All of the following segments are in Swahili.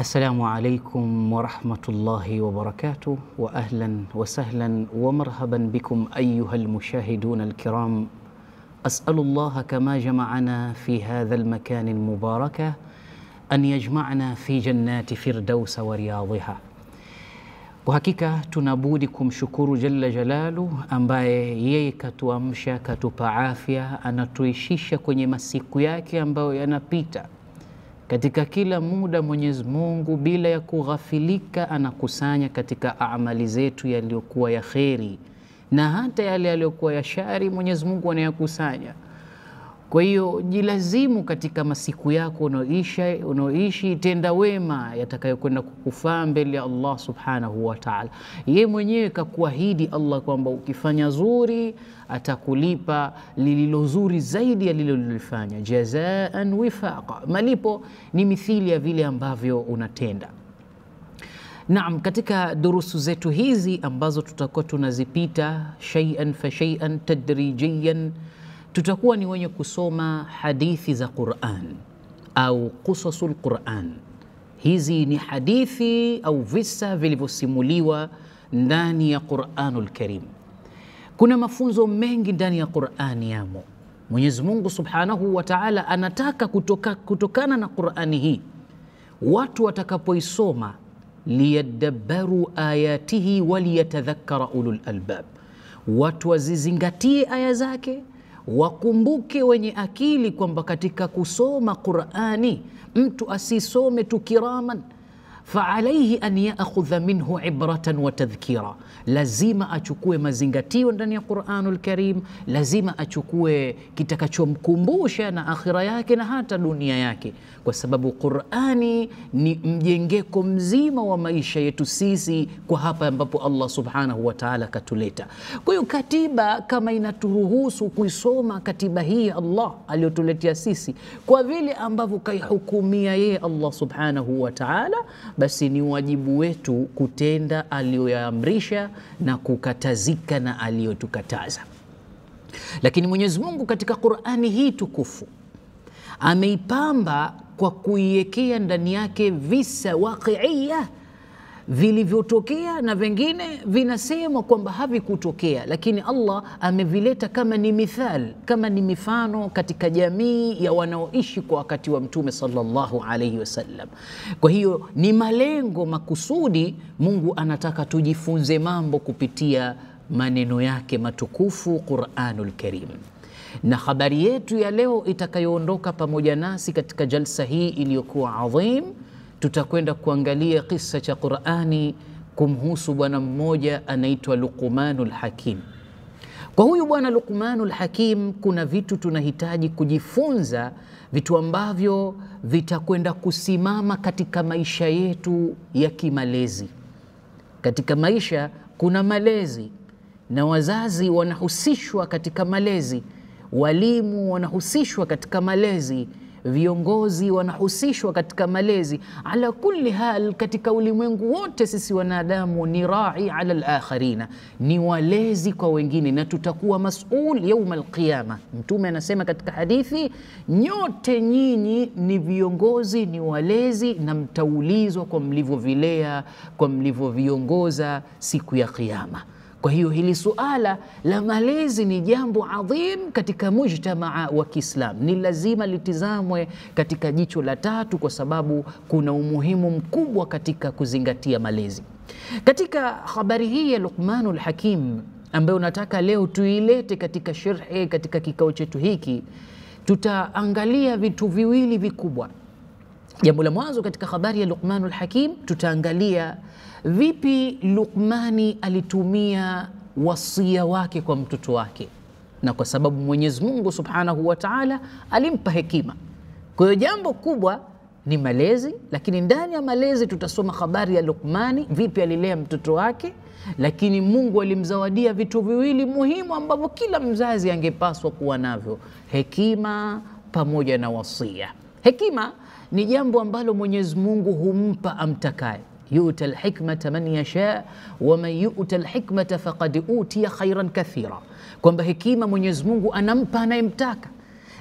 السلام عليكم ورحمة الله وبركاته، وأهلا وسهلا ومرحبا بكم أيها المشاهدون الكرام. أسأل الله كما جمعنا في هذا المكان المبارك أن يجمعنا في جنات فردوس ورياضها. Kwa hakika tunabudi kumshukuru Jalla Jalalu ambaye yeye katuamsha, katupa afya, anatuishisha kwenye masiku yake ambayo yanapita. Katika kila muda Mwenyezi Mungu bila ya kughafilika anakusanya katika amali zetu yaliyokuwa ya kheri, na hata yale yaliyokuwa ya shari Mwenyezi Mungu anayakusanya. Kwa hiyo jilazimu katika masiku yako unaoishi tenda wema yatakayokwenda kukufaa mbele ya Allah subhanahu wa ta'ala. Yeye mwenyewe kakuahidi Allah kwamba ukifanya zuri atakulipa lililo zuri zaidi ya lililofanya, jazaan wifaqa, malipo ni mithili ya vile ambavyo unatenda. Naam, katika durusu zetu hizi ambazo tutakuwa tunazipita shay'an fa shay'an tadrijiyan, tutakuwa ni wenye kusoma hadithi za Qur'an au qusasul Qur'an. Hizi ni hadithi au visa vilivyosimuliwa ndani ya Qur'anul Karim. Kuna mafunzo mengi ndani ya Qur'ani yamo. Mwenyezi Mungu Subhanahu wa Ta'ala anataka kutokana na Qur'ani hii watu watakapoisoma liyadabbaru ayatihi waliyatadhakkara ulul albab, watu wazizingatie aya zake, wakumbuke wenye akili kwamba katika kusoma Qur'ani mtu asisome tu kiraman, faalaihi an yaakhudha minhu ibratan wa tadhkira, lazima achukue mazingatio ndani ya Qur'anul Karim, lazima achukue kitakachomkumbusha na akhira yake na hata dunia yake, kwa sababu Qur'ani ni mjengeko mzima wa maisha yetu sisi kwa hapa ambapo Allah subhanahu wa ta'ala katuleta. Kwa hiyo katiba kama inaturuhusu kuisoma katiba hii Allah aliyotuletea sisi kwa vile ambavyo kaihukumia yeye Allah subhanahu wa ta'ala, basi ni wajibu wetu kutenda aliyoyaamrisha na kukatazika na aliyotukataza. Lakini Mwenyezi Mungu katika Qur'ani hii tukufu ameipamba kwa kuiwekea ndani yake visa waqi'iyya vilivyotokea na vingine vinasema kwamba havikutokea, lakini Allah amevileta kama ni mithal, kama ni mifano katika jamii ya wanaoishi kwa wakati wa Mtume sallallahu alayhi wasallam. Kwa hiyo ni malengo makusudi, Mungu anataka tujifunze mambo kupitia maneno yake matukufu Qur'anul Karim. Na habari yetu ya leo itakayoondoka pamoja nasi katika jalsa hii iliyokuwa adhim, tutakwenda kuangalia kisa cha Qur'ani kumhusu bwana mmoja anaitwa Luqmanul Hakim. Kwa huyu bwana Luqmanul Hakim kuna vitu tunahitaji kujifunza, vitu ambavyo vitakwenda kusimama katika maisha yetu ya kimalezi. Katika maisha kuna malezi na wazazi wanahusishwa katika malezi, walimu wanahusishwa katika malezi, viongozi wanahusishwa katika malezi. Ala kulli hal, katika ulimwengu wote sisi wanadamu ni rai ala al-akharina, ni walezi kwa wengine, na tutakuwa mas'ul yauma al-qiyama. Mtume anasema katika hadithi, nyote nyinyi ni viongozi, ni walezi, na mtaulizwa kwa mlivyovilea, kwa mlivyoviongoza siku ya Kiyama. Kwa hiyo hili suala la malezi ni jambo adhim katika mujtamaa wa Kiislam, ni lazima litizamwe katika jicho la tatu, kwa sababu kuna umuhimu mkubwa katika kuzingatia malezi. Katika habari hii ya Luqmanul Hakim ambayo nataka leo tuilete katika sharhi, katika kikao chetu hiki, tutaangalia vitu viwili vikubwa. Jambo la mwanzo katika habari ya Luqmanul Hakim, tutaangalia vipi Luqmani alitumia wasia wake kwa mtoto wake, na kwa sababu Mwenyezi Mungu Subhanahu wa Ta'ala alimpa hekima. Kwa hiyo jambo kubwa ni malezi, lakini ndani ya malezi tutasoma habari ya Luqmani, vipi alilea mtoto wake, lakini Mungu alimzawadia vitu viwili muhimu ambavyo kila mzazi angepaswa kuwa navyo: hekima pamoja na wasia. Hekima ni jambo ambalo Mwenyezi Mungu humpa amtakaye. Yu'ta al-hikmata man yasha wa man yu'ta al-hikmata faqad utiya khairan kathira, kwamba hekima Mwenyezi Mungu anampa anayemtaka,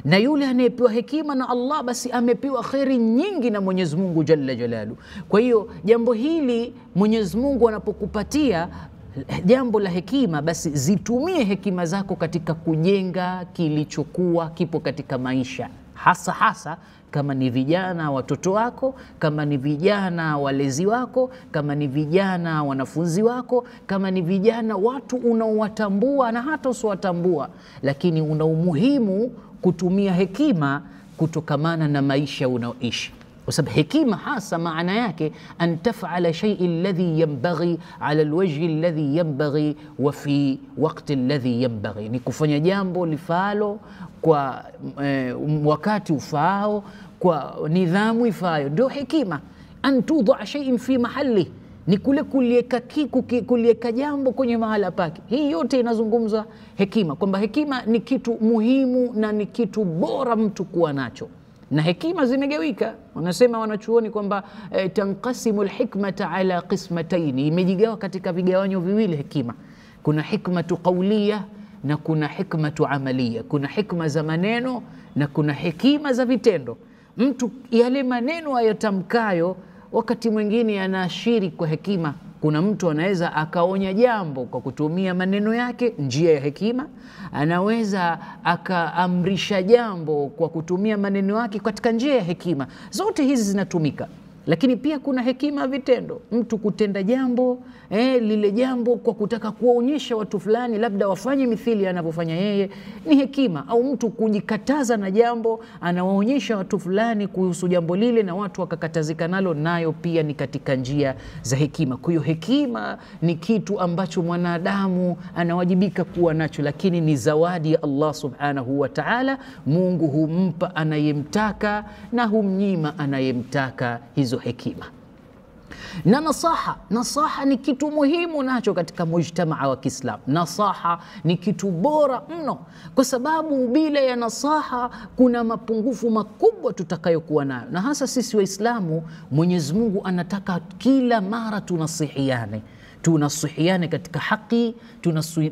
Na yule anayepewa hekima na Allah basi amepewa kheri nyingi na Mwenyezi Mungu Jalla Jalalu. Kwa hiyo jambo hili Mwenyezi Mungu anapokupatia jambo la hekima, basi zitumie hekima zako katika kujenga kilichokuwa kipo katika maisha, hasa kama ni vijana watoto wako, kama ni vijana walezi wako, kama ni vijana wanafunzi wako, kama ni vijana watu unaowatambua na hata usiowatambua, lakini una umuhimu kutumia hekima kutokamana na maisha unaoishi. Kwa sababu hekima hasa maana yake an taf'ala shay'i alladhi yanbaghi ala alwajhi alladhi yanbaghi wa fi waqti alladhi yanbaghi, ni kufanya jambo lifalo kwa wakati ufaao, kwa nidhamu ifaayo, ndio hekima. An tud'a shay'in fi mahalli, ni kule kulieka jambo kwenye mahala pake. Hii yote inazungumza hekima, kwamba hekima ni kitu muhimu na ni kitu bora mtu kuwa nacho. Na hekima zimegawika, wanasema wanachuoni kwamba tanqasimu alhikmata ala qismataini, imejigawa katika vigawanyo viwili hekima. Kuna hikmatu qawliya na kuna hikmatu amaliya. Kuna hikma za maneno na kuna hekima za vitendo. Mtu yale maneno ayatamkayo wakati mwingine yanaashiri kwa hekima. Kuna mtu anaweza akaonya jambo kwa kutumia maneno yake, njia ya hekima. Anaweza akaamrisha jambo kwa kutumia maneno yake katika njia ya hekima. Zote hizi zinatumika. Lakini pia kuna hekima ya vitendo, mtu kutenda jambo lile jambo kwa kutaka kuwaonyesha watu fulani labda wafanye mithili anavyofanya yeye, ni hekima. Au mtu kujikataza na jambo, anawaonyesha watu fulani kuhusu jambo lile na watu wakakatazika nalo, nayo pia ni katika njia za hekima. Kwa hiyo hekima ni kitu ambacho mwanadamu anawajibika kuwa nacho, lakini ni zawadi ya Allah subhanahu wa ta'ala. Mungu humpa anayemtaka na humnyima anayemtaka hizo hekima. Na nasaha ni kitu muhimu nacho katika mujtamaa wa Kiislamu. Nasaha ni kitu bora mno, kwa sababu bila ya nasaha kuna mapungufu makubwa tutakayokuwa nayo, na hasa sisi Waislamu. Mwenyezi Mungu anataka kila mara tunasihiane katika haki,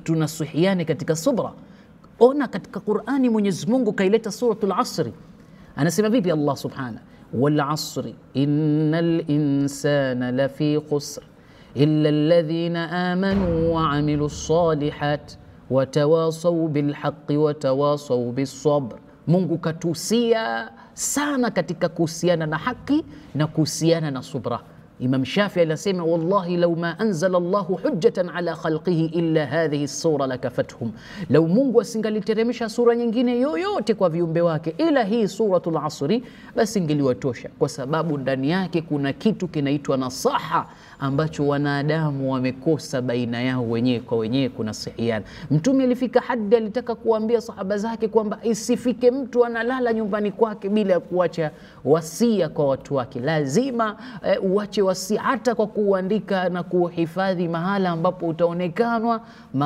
tunasihiane katika subra. Ona katika Qur'ani Mwenyezi Mungu kaileta suratul Asri, anasema vipi Allah subhanahu والعصر إن الإنسان لفي خسر إلا الذين آمنوا وعملوا الصالحات وتواصوا بالحق وتواصوا بالصبر. Mungu katusia sana katika kuhusiana na haki na kuhusiana na subra. Imam Shafi'i anasema wallahi law ma anzala Allahu hujjatan ala khalqihi illa hadhihi sura lakafathum, law Mungu asingaliteremsha sura nyingine yoyote kwa viumbe wake ila hii suratul Asri, basi ingeliwatosha, kwa sababu ndani yake kuna kitu kinaitwa nasaha ambacho wanadamu wamekosa baina yao wenyewe kwa wenyewe, kunasihiana. Mtume alifika hadi alitaka kuambia sahaba zake kwamba isifike mtu analala nyumbani kwake bila kuacha wasia kwa watu wake. Lazima uache wasia, hata kwa kuandika na kuhifadhi mahala ambapo utaonekanwa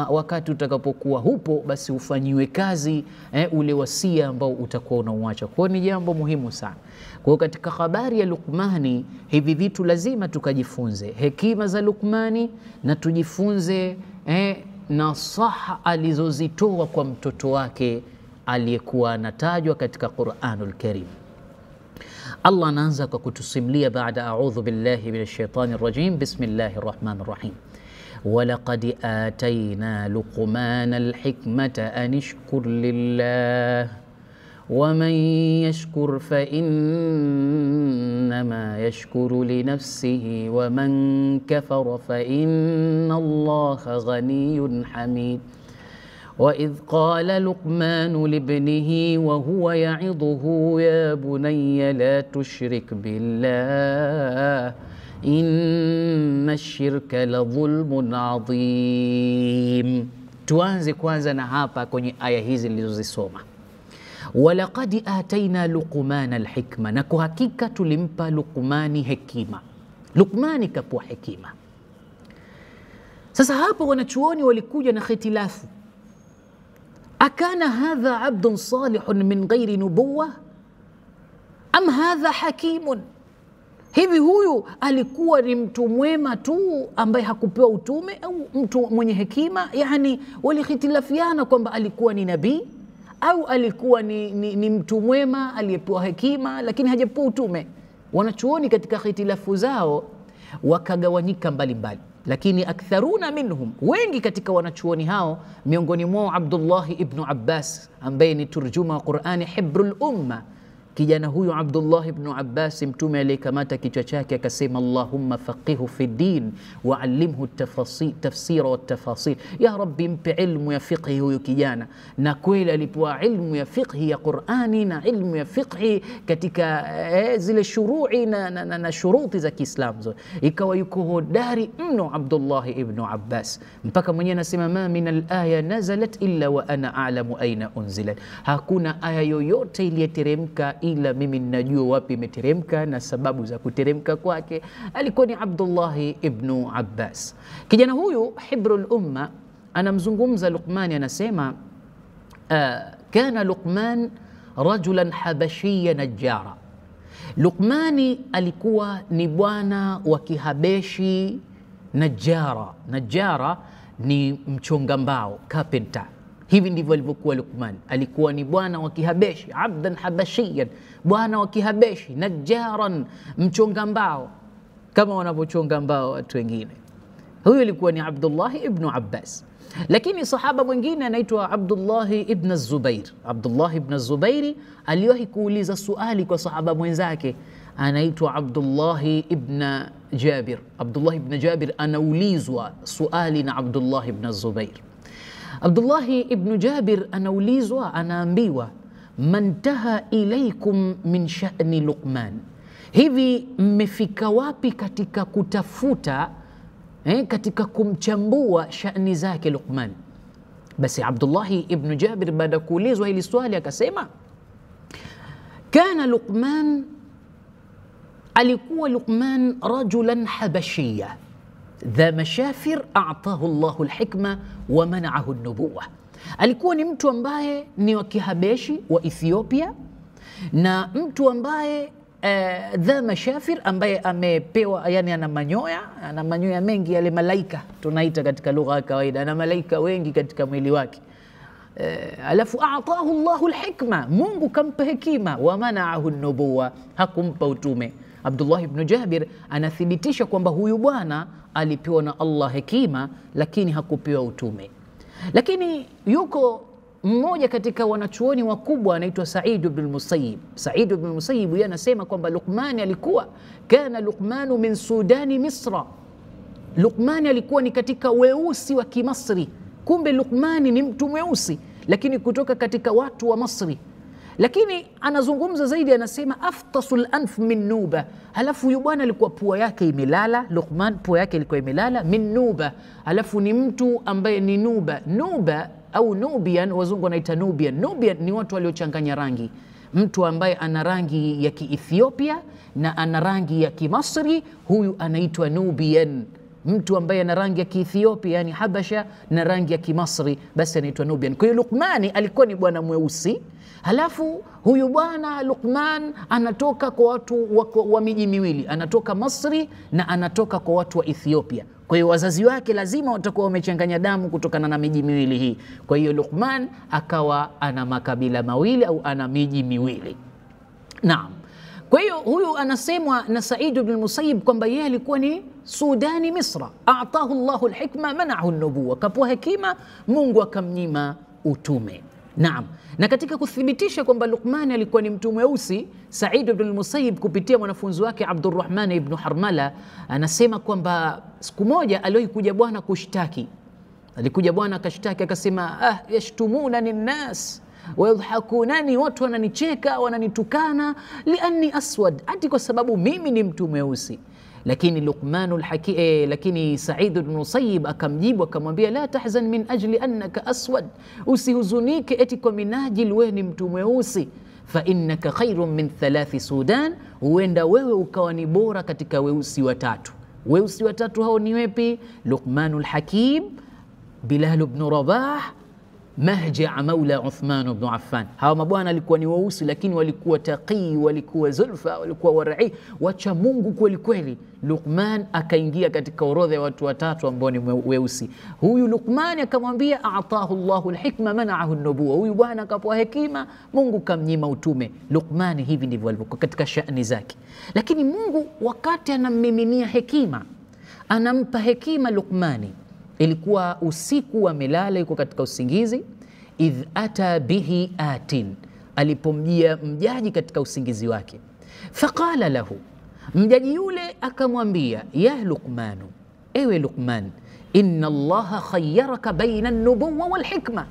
wakati utakapokuwa hupo, basi ufanyiwe kazi ule wasia ambao utakuwa unauacha. Kwa ni jambo muhimu sana. Kwa katika habari ya Luqmani, hivi vitu lazima tukajifunze hekima za Luqmani, na tujifunze nasaha alizozitoa kwa mtoto wake aliyekuwa anatajwa katika Qur'anul Karim. Allah anaanza kwa kutusimulia baada a'udhu billahi minash shaitani rajim, bismillahir rahmanir rahim. Walaqad atayna Luqmana alhikmata an ishkur lillah ومن يشكر فإنما يشكر لنفسه ومن كفر فإن الله غني حميد. وإذ قال لقمان لابنه وهو يعظه يا بني لا تشرك بالله إن الشرك لظلم عظيم. Tuanze kwanza na hapa kwenye aya hizi nilizozisoma. Walaqad atayna Luqmana alhikma, na kwa hakika tulimpa Luqmani hekima. Luqmani kapewa hekima. Sasa hapo wanachuoni walikuja na khitilafu. Akana hadha abdun salihun min ghairi nubuwa am hadha hakimun? Hivi huyu alikuwa ni mtu mwema tu ambaye hakupewa utume, au mtu mwenye hekima? Yani walikhitilafiana kwamba alikuwa ni nabii au alikuwa ni mtu mwema aliyepewa hekima lakini hajapewa utume? Wanachuoni katika khitilafu zao wakagawanyika mbalimbali, lakini aktharuna minhum, wengi katika wanachuoni hao, miongoni mwao Abdullah ibn Abbas ambaye ni turjuma wa Qur'ani, hibrul umma. Kijana huyu Abdullah ibn Abbas, mtume aliyekamata kichwa chake akasema, Allahumma faqihu fi din wa allimhu tafsira wa tafasil. Ya Rabbi, mpe ilmu ya fiqhi huyu kijana. Na kweli alipewa ilmu ya fiqhi ya Qur'ani na ilmu ya fiqhi katika zile shuru'i na shuruti za Kiislamu, ikawa yuko hodari mno Abdullah ibn Abbas, mpaka mwenyewe anasema, ma min al-aya nazalat illa wa ana a'lamu aina unzilat, hakuna aya yoyote iliyoteremka ila mimi ninajua wapi imeteremka na sababu za kuteremka kwake. Alikuwa ni Abdullah ibn Abbas. Kijana huyu hibrul umma anamzungumza Luqmani, anasema kana Luqman rajulan habashiyya najjara. Luqmani alikuwa ni bwana wa Kihabeshi najjara. Najjara ni mchonga mbao, carpenter. Hivi ndivyo alivyokuwa Luqman. Alikuwa ni bwana wa Kihabeshi, abdan habashiyan, bwana wa Kihabeshi, najjaran, mchonga mbao kama wanavyochonga mbao watu wengine. Huyu alikuwa ni Abdullah ibn Abbas. Lakini sahaba mwingine anaitwa Abdullah ibn Zubair. Abdullah ibn Zubairi aliwahi kuuliza swali kwa sahaba mwenzake anaitwa Abdullah ibn Jabir. Abdullah ibn Jabir anaulizwa swali na Abdullah ibn Zubair. Abdullah ibn Jabir anaulizwa, anaambiwa, mantaha ilaikum min sha'ni Luqman, hivi mmefika wapi katika kutafuta katika kumchambua sha'ni zake Luqman? Basi Abdullah ibn Jabir baada kuulizwa hili swali akasema, kana Luqman, alikuwa Luqman rajulan habashiyya dha mashafir a'tahu Allahu alhikma wa mana'ahu an-nubuwah. Alikuwa ni mtu ambaye ni wa Kihabeshi wa Ethiopia, na mtu ambaye dha mashafir, ambaye amepewa, yani ana manyoya mengi, yale malaika tunaita katika lugha ya kawaida, ana malaika wengi katika mwili wake. Alafu a'tahu Allahu alhikma, Mungu kampa hekima, wa mana'ahu an-nubuwah, hakumpa utume. Abdullah ibn Jabir anathibitisha kwamba huyu bwana alipewa na Allah hekima lakini hakupewa utume. Lakini yuko mmoja katika wanachuoni wakubwa anaitwa Sa'id ibn al-Musayyib. Sa'id ibn al-Musayyib yeye anasema kwamba Luqman alikuwa, kana Luqman min Sudani Misra, Luqman alikuwa ni katika weusi wa Kimasri. Kumbe Luqman ni mtu mweusi lakini kutoka katika watu wa Masri. Lakini anazungumza zaidi, anasema aftasul anf min Nuba. Halafu huyu bwana alikuwa pua yake imelala, Luqman pua yake ilikuwa imelala, min Nuba. Halafu ni mtu ambaye ni Nuba. Nuba au Nubian, wazungu wanaita Nubian. Nubian ni watu waliochanganya rangi, mtu ambaye ana rangi ya Kiethiopia na ana rangi ya Kimasri, huyu anaitwa Nubian. Mtu ambaye ana rangi ya Kiethiopia yani Habasha na rangi ya Kimasri, basi anaitwa Nubian. Kwa hiyo Luqmani alikuwa ni bwana mweusi. Halafu huyu bwana Luqman anatoka kwa watu wa miji miwili, anatoka Masri na anatoka kwa watu wa Ethiopia. Kwa hiyo wazazi wake lazima watakuwa wamechanganya damu kutokana na miji miwili hii. Kwa hiyo Luqman akawa ana makabila mawili au ana miji miwili. Naam. Kwa hiyo huyu anasemwa na Sa'id ibn al-Musayyib kwamba yeye alikuwa ni Sudani Misra, a'tahu Allahu al-hikma mana'ahu an-nubuwah, kapewa hekima, Mungu akamnyima utume. Naam. Na katika kuthibitisha kwamba Luqman alikuwa ni mtu mweusi, Sa'id ibn al-Musayyib kupitia mwanafunzi wake Abdurrahman ibn Harmala anasema kwamba siku moja alikuja bwana kushtaki. Alikuja bwana akashtaki akasema, yashtumunani nnas wayadhakunani, watu wananicheka wananitukana, lianni aswad, ati kwa sababu mimi ni mtu mweusi. Lakini Luqmanul Hakim, lakini Sa'id ibn Musayyib akamjibu akamwambia, la tahzan min ajli annaka aswad, usihuzunike eti kwa minajili wewe ni mtu mweusi, fa innaka khairun min thalathi Sudan, huenda wewe ukawa ni bora katika weusi watatu. Weusi watatu hao ni wepi? Luqmanul Hakim, Bilal ibn Rabah Mahja maula Uthman ibn Affan. Hawa mabwana walikuwa ni weusi, lakini walikuwa taqi, walikuwa zulfa, walikuwa warai, wacha Mungu kweli kweli. Luqman akaingia katika orodha ya watu watatu ambao ni weusi. Huyu Luqman akamwambia atahu Allahu alhikma mana'ahu an-nubuwa, huyu bwana akapewa hekima, Mungu kamnyima utume. Luqman hivi ndivyo alivyokuwa katika shani zake, lakini Mungu wakati anammiminia hekima, anampa hekima Luqmani. Ilikuwa usiku amelala, yuko katika usingizi. Idh ata bihi atin, alipomjia mjaji katika usingizi wake. Faqala lahu, mjaji yule akamwambia, ya Luqmanu, ewe Luqman, inna Allaha khayyaraka baina an-nubuwwa wal hikma,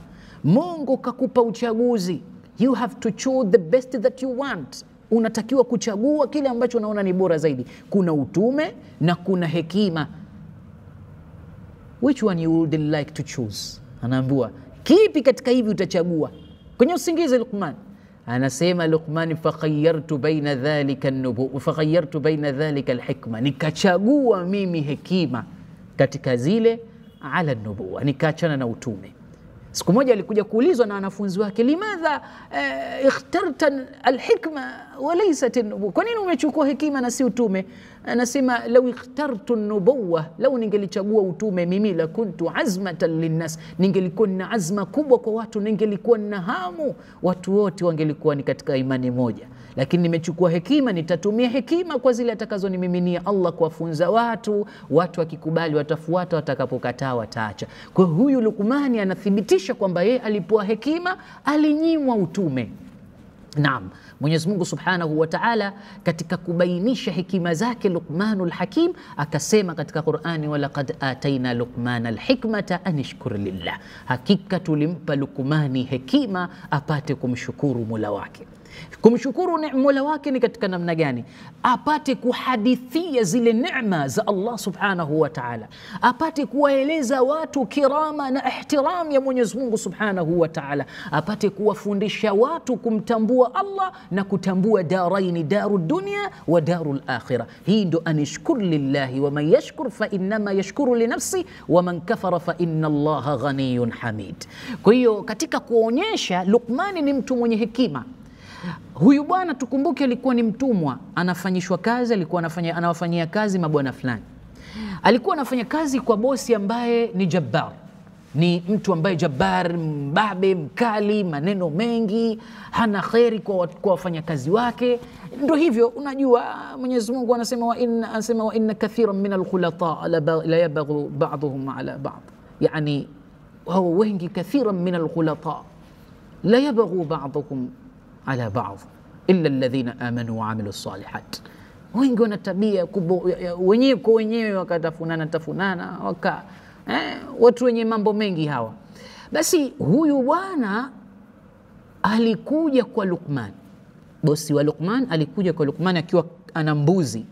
Mungu kakupa uchaguzi. You have to choose the best that you want. Unatakiwa kuchagua kile ambacho unaona ni bora zaidi. Kuna utume na kuna hekima. Which one you would like to choose? Anaambiwa, kipi katika hivi utachagua? Kwenye usingizi Luqman anasema, Luqman, fakhayyartu baina dhalika an-nubuwwa fakhayyartu baina dhalika al-hikma, nikachagua mimi hekima katika zile ala an-nubuwwa, nikaachana na utume. Siku moja alikuja kuulizwa na wanafunzi wake, limadha ikhtarta alhikma wa laysat an-nubuwwa, kwa nini umechukua hekima na si utume? Anasema, law ikhtartu an-nubuwwa, lau ningelichagua utume mimi, la kuntu azmatan linnas, ningelikuwa na azma kubwa kwa watu, ningelikuwa na hamu watu wote wangelikuwa ni katika imani moja. Lakini nimechukua hekima, nitatumia hekima kwa zile atakazonimiminia Allah kuwafunza watu. Watu wakikubali watafuata, watakapokataa wataacha. Kwa huyu Luqmani anathibitisha kwamba yeye alipewa hekima, alinyimwa utume. Naam, Mwenyezi Mungu Subhanahu wa Ta'ala katika kubainisha hekima zake Luqmanul Hakim akasema katika Qur'ani, walaqad ataina Luqmana alhikmata an ishkur lillah, hakika tulimpa Luqmani hekima apate kumshukuru Mola wake. Kumshukuru Mola wake ni katika namna gani? Apate kuhadithia zile neema za Allah Subhanahu wa Ta'ala, apate kuwaeleza watu kirama na ihtiram ya Mwenyezi Mungu Subhanahu wa Ta'ala, apate kuwafundisha watu kumtambua Allah na kutambua daraini, daru dunya wa daru akhirah. Hii ndo anishkur lillahi, wa man yashkur fa innama yashkuru li nafsi wa man kafara fa inna Allaha ghaniyun hamid. Kwa hiyo katika kuonyesha Luqmani ni mtu mwenye hekima. Huyu bwana tukumbuke alikuwa ni mtumwa, anafanyishwa kazi, alikuwa anawafanyia kazi mabwana fulani. Alikuwa anafanya kazi kwa bosi ambaye ni jabbar, ni mtu ambaye jabbar, mbabe, mkali, maneno mengi, hana kheri kwa wafanyakazi wake. Ndio hivyo, unajua Mwenyezi Mungu anasema wa inna kathiran min al-khulata la yabghu ba'dhum ala ba'd, yani wao wengi, kathiran min al-khulata la yabghu ba'dhum ala ba'd illa alladhina amanu wa amilu salihat. Wengi wana tabia wenyewe kwa wenyewe, wakatafunana watu wenye mambo mengi hawa. Basi huyu bwana alikuja kwa Luqman, bosi wa Luqman alikuja kwa Luqman akiwa ana mbuzi,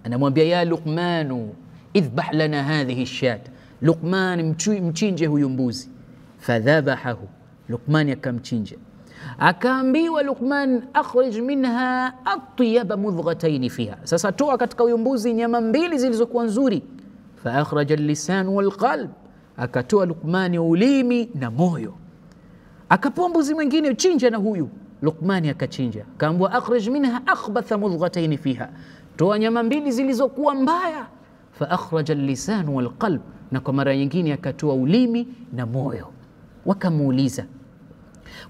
anamwambia, ya Luqmanu idhbah lana hadhihi ash-shat, Luqman mchinje huyu mbuzi. Fadhabahahu, Luqman akamchinja. Akaambiwa Luqman, akhrij minha atyaba mudghatayn fiha, sasa toa katika huyo mbuzi nyama mbili zilizokuwa nzuri. Fa akhraja al-lisan wal qalb, akatoa Luqman ulimi na moyo. Akapewa mbuzi mwingine, chinja na huyu. Luqman akachinja. Akaambiwa akhrij minha akhbatha mudghatayn fiha, toa nyama mbili zilizokuwa mbaya. Fa akhraja al-lisan wal qalb, na kwa mara nyingine akatoa ulimi na moyo. Wakamuuliza,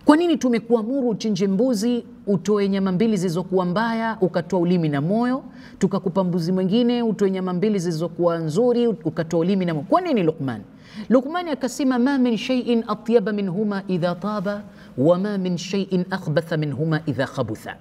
kwa nini tumekuamuru uchinje mbuzi utoe nyama mbili zilizokuwa mbaya ukatoa ulimi na moyo, tukakupa mbuzi mwingine utoe nyama mbili zilizokuwa nzuri ukatoa ulimi na moyo? Kwa nini Luqman? Luqman akasema, ma min shay'in atyaba minhuma idha taba wa ma min shay'in akhbatha minhuma idha khabutha,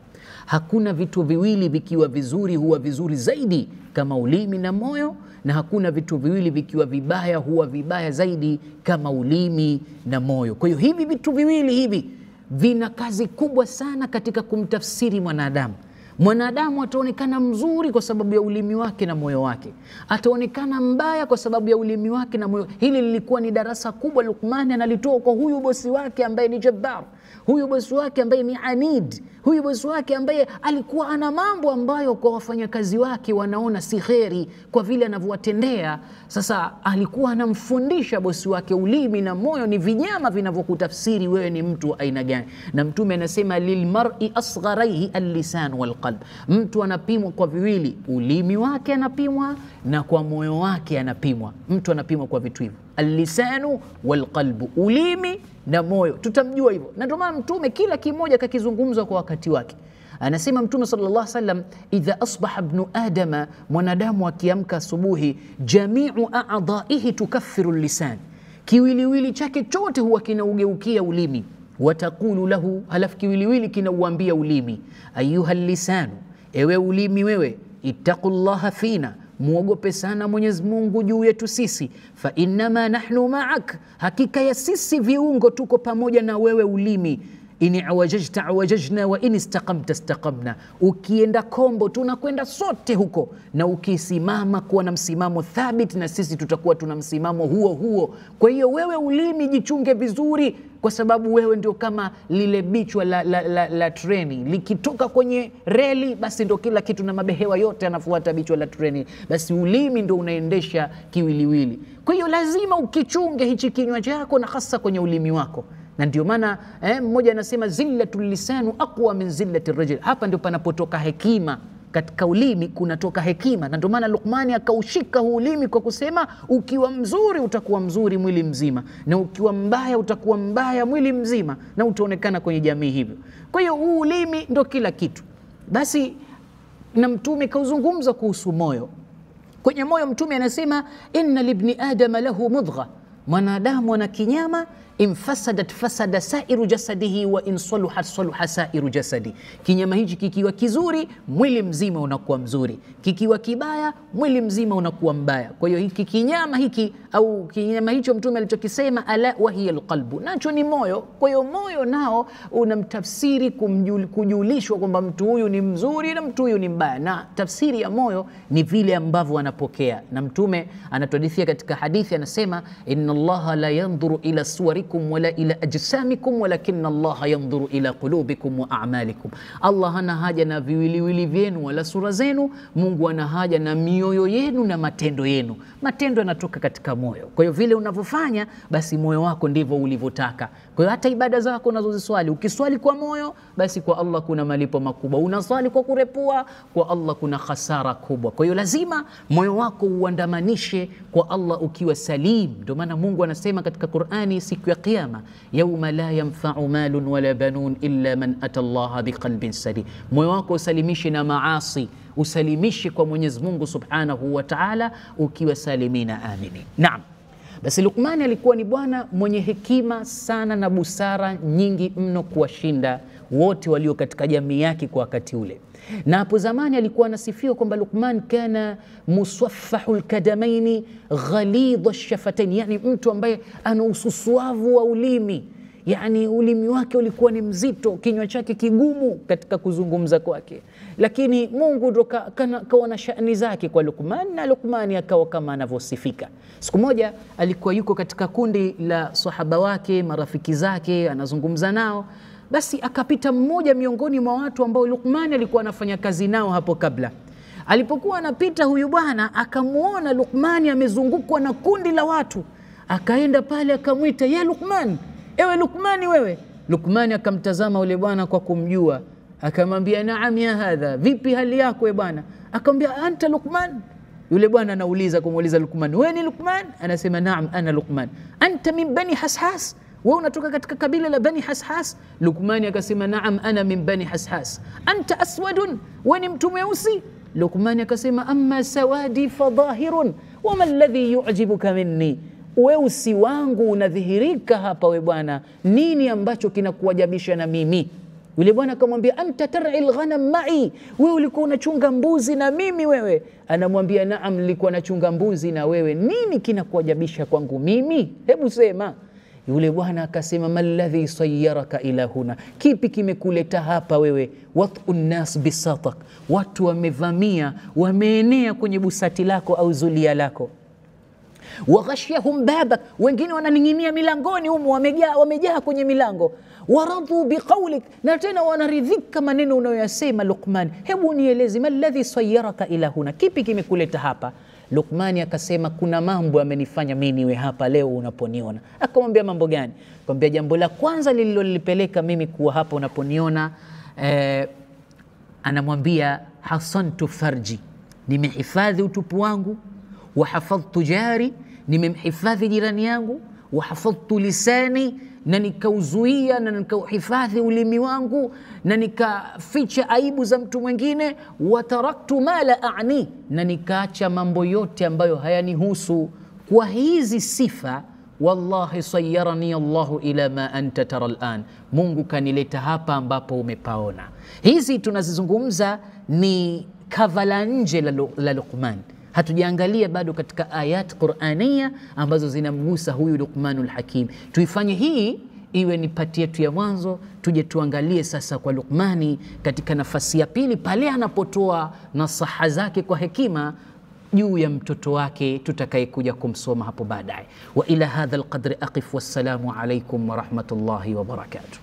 hakuna vitu viwili vikiwa vizuri huwa vizuri zaidi kama ulimi na moyo, na hakuna vitu viwili vikiwa vibaya huwa vibaya zaidi kama ulimi na moyo. Kwa hiyo hivi vitu viwili hivi vina kazi kubwa sana katika kumtafsiri mwanadamu. Mwanadamu ataonekana mzuri kwa sababu ya ulimi wake na moyo wake, ataonekana mbaya kwa sababu ya ulimi wake na moyo. Hili lilikuwa ni darasa kubwa Luqman analitoa kwa huyu bosi wake ambaye ni jabbar. huyu bosi wake ambaye ni anid, huyu bosi wake ambaye alikuwa ana mambo ambayo kwa wafanyakazi wake wanaona si kheri kwa vile anavyowatendea. Sasa alikuwa anamfundisha bosi wake ulimi na moyo ni vinyama vinavyokutafsiri wewe ni mtu wa aina gani. Na Mtume anasema lilmar'i asgharaihi al-lisan wal-qalb, mtu anapimwa kwa viwili, ulimi wake anapimwa na kwa moyo wake anapimwa. Mtu anapimwa kwa vitu hivyo, al-lisanu wal-qalbu, ulimi na moyo. Tutamjua hivyo, na ndio maana Mtume kila kimoja kakizungumza kwa wakati wake. Anasema Mtume sallallahu alaihi wasallam, idha asbaha ibnu adama, mwanadamu akiamka asubuhi, jamiu a'dha'ihi tukaffiru lisan, kiwiliwili chake chote huwa kinaugeukia ulimi. Watakulu lahu, halafu kiwiliwili kinauambia ulimi, ayuha lisanu, ewe ulimi wewe, ittaqullaha fina, muogope sana Mwenyezi Mungu juu yetu sisi, fa innama nahnu ma'ak, hakika ya sisi viungo tuko pamoja na wewe ulimi. In awajajta awajajna wa in istaqamta istaqamna, ukienda kombo tunakwenda sote huko, na ukisimama kuwa na msimamo thabiti na sisi tutakuwa tuna msimamo huo huo. Kwa hiyo wewe ulimi jichunge vizuri, kwa sababu wewe ndio kama lile bichwa la treni, likitoka kwenye reli basi ndio kila kitu na mabehewa yote yanafuata bichwa la treni, basi ulimi ndio unaendesha kiwiliwili. Kwa hiyo lazima ukichunge hichi kinywa chako na hasa kwenye ulimi wako. Na ndio maana mmoja anasema zillatul lisanu aqwa min zillatir rajul, hapa ndio panapotoka hekima. Katika ulimi kunatoka hekima, na ndio maana Luqmani akaushika huu ulimi kwa kusema ukiwa mzuri utakuwa mzuri mwili mzima, na ukiwa mbaya utakuwa mbaya mwili mzima, na utaonekana kwenye jamii hivyo. Kwa hiyo huu ulimi ndio kila kitu. Basi na Mtume kauzungumza kuhusu moyo. Kwenye moyo Mtume anasema inna libni adama lahu mudgha, mwanadamu ana kinyama, infasadat fasada sairu jasadihi wa insaluhat saluha sairu jasadi. Kinyama hichi kikiwa kizuri mwili mzima unakuwa mzuri, kikiwa kibaya mwili mzima unakuwa mbaya. Kwa hiyo hiki kinyama hiki au kinyama hicho Mtume alichokisema ala wa hiya alqalbu, nacho ni moyo. Kwa hiyo moyo nao unamtafsiri kujulishwa kwamba mtu huyu ni mzuri na mtu huyu ni mbaya, na tafsiri ya moyo ni vile ambavyo anapokea. Na Mtume anatuhadithia katika hadithi, anasema inna Allaha la yanzuru ila suwarikum wala ila ajsamikum walakinna Allaha yanzuru ila qulubikum wa a'malikum. Allah hana haja na viwiliwili vyenu wala sura zenu, Mungu ana haja na mioyo yenu na matendo yenu. Matendo yanatoka katika moyo. Kwa hiyo vile unavyofanya basi moyo wako ndivyo ulivyotaka. Kwa hiyo hata ibada zako unazoziswali, ukiswali kwa moyo basi kwa Allah kuna malipo makubwa. Unaswali kwa kurepua, kwa Allah kuna hasara kubwa. Kwa hiyo lazima moyo wako uandamanishe kwa Allah ukiwa salim. Ndio maana Mungu anasema katika Qur'ani siku ya Kiyama, yauma la yanfa'u malun wala banun illa man ata Allah biqalbin salim. Moyo wako usalimishe na maasi, usalimishe kwa Mwenyezi Mungu Subhanahu wa Ta'ala ukiwa salimina amini. Naam. Basi Luqmani alikuwa ni bwana mwenye hekima sana na busara nyingi mno kuwashinda wote walio katika jamii yake kwa wakati ule. Na hapo zamani alikuwa anasifiwa kwamba Luqman kana musaffahul kadamaini ghalidha ash-shafatayn, yani mtu ambaye ana ususuavu wa ulimi, yani ulimi wake ulikuwa ni mzito, kinywa chake kigumu katika kuzungumza kwake. Lakini Mungu ndo kawa na shani zake kwa Luqman, na Luqmani akawa kama anavyosifika. Siku moja alikuwa yuko katika kundi la sahaba wake, marafiki zake, anazungumza nao. Basi akapita mmoja miongoni mwa watu ambao Luqmani alikuwa anafanya kazi nao hapo kabla. Alipokuwa anapita huyu bwana akamuona Luqmani amezungukwa na kundi la watu, akaenda pale akamwita, ya Luqman, ewe Luqmani wewe. Luqmani akamtazama yule bwana kwa kumjua, akamwambia naam ya hadha, vipi hali yako e bwana? Akamwambia anta Luqman. Yule bwana anauliza kumuuliza Luqman, wewe ni Luqman? Anasema naam ana Luqman. Anta min bani Hashas, wewe unatoka katika kabila la Bani Hashas? Luqmani akasema naam ana min Bani Hashas. Anta aswadun, wewe ni mtu mweusi? Luqmani akasema amma sawadi fadhahirun wama alladhi yu'jibuka minni, weusi wangu unadhihirika hapa we bwana, nini ambacho kinakuajabisha na mimi? Yule bwana akamwambia anta tar'il ghanam ma'i, wewe ulikuwa unachunga mbuzi na mimi wewe? Anamwambia naam, nilikuwa nachunga mbuzi na wewe, nini kinakuajabisha kwangu mimi? Hebu sema. Yule bwana akasema malladhi sayyaraka ila huna, kipi kimekuleta hapa wewe? Wat'un nas bisatak, watu wamevamia wameenea kwenye busati lako au zulia lako. Waghashiyahum babak, wengine wananing'inia milangoni humo, wamejaa kwenye milango. waradhu biqaulik, na tena wanaridhika maneno unayoyasema Luqman. Hebu nieleze, maladhi sayyaraka ila huna, kipi kimekuleta hapa? Luqmani akasema, kuna mambo yamenifanya mimi niwe hapa leo unaponiona. Akamwambia, mambo gani? Akamwambia, jambo la kwanza lililolipeleka mimi kuwa hapa unaponiona, anamwambia, hasantu farji, nimehifadhi utupu wangu, wa hafadhtu jari, nimemhifadhi jirani yangu, wa hafadhtu lisani, na nikauzuia na nikauhifadhi ulimi wangu, na nikaficha aibu za mtu mwingine, wa taraktu ma la a'ni, na nikaacha mambo yote ambayo hayanihusu. Kwa hizi sifa, wallahi sayyarani Allahu ila ma anta tara al'an, Mungu kanileta hapa ambapo umepaona. Hizi tunazizungumza ni kavala nje la Luqman. Hatujaangalia bado katika ayat Qur'aniya ambazo zinamgusa huyu Luqmanul Hakim. Tuifanye hii iwe ni pati yetu ya mwanzo, tuje tuangalie sasa kwa Luqmani katika nafasi ya pili, pale anapotoa nasaha zake kwa hekima juu ya mtoto wake tutakayekuja kumsoma hapo baadaye. Wa ila hadha alqadri aqif, wassalamu alaykum wa rahmatullahi wa barakatuh.